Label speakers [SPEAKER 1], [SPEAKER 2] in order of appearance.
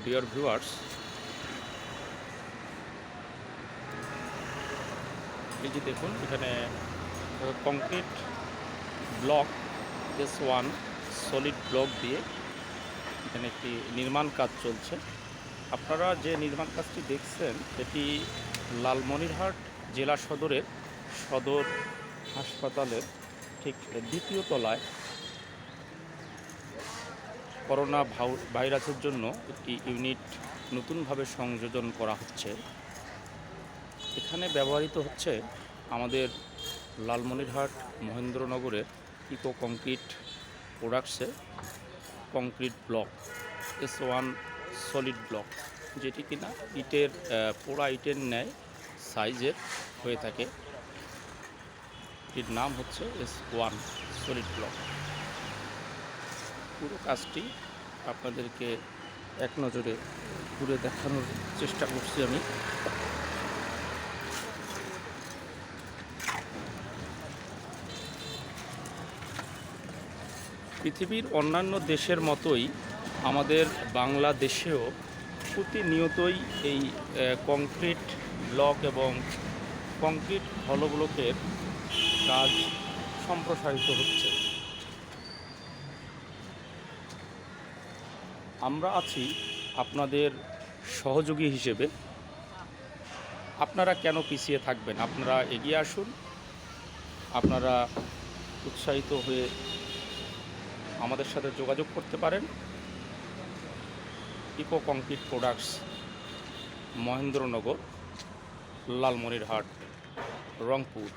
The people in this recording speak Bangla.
[SPEAKER 1] ডিয়ার ভিউয়ার্স, এই যে দেখুন এখানে concrete block S1 solid block দিয়ে এখানে একটি নির্মাণ কাজ চলছে। আপনারা যে নির্মাণ কাজটি দেখছেন এটি লালমনিরহাট জেলা সদরের সদর হাসপাতালের ঠিক দ্বিতীয় তলায় করোনা ভাইরাসের জন্য একটি ইউনিট নতুনভাবে সংযোজন করা হচ্ছে। এখানে ব্যবহৃত হচ্ছে আমাদের লালমনিরহাট মহেন্দ্রনগরের ইকো কংক্রিট প্রোডাক্টসের concrete block S1 solid block, যেটি কিনা ইটের পোড়া ইটের ন্যায় সাইজের হয়ে থাকে। এটির নাম হচ্ছে S1 সলিড ব্লক। পুরো কাজটি আপনাদেরকে এক নজরে ঘুরে দেখানোর চেষ্টা করছি আমি। পৃথিবীর অন্যান্য দেশের মতোই আমাদের বাংলাদেশেও প্রতিনিয়তই এই কংক্রিট ব্লক এবং কংক্রিট হলো ব্লকের কাজ সম্প্রসারিত হচ্ছে। আমরা আছি আপনাদের সহযোগী হিসেবে। আপনারা কেন পিছিয়ে থাকবেন? আপনারা এগিয়ে আসুন। আপনারা উৎসাহিত হয়ে আমাদের সাথে যোগাযোগ করতে পারেন। Eco concrete products, Mahendranagar, Lalmonirhat, Rangpur.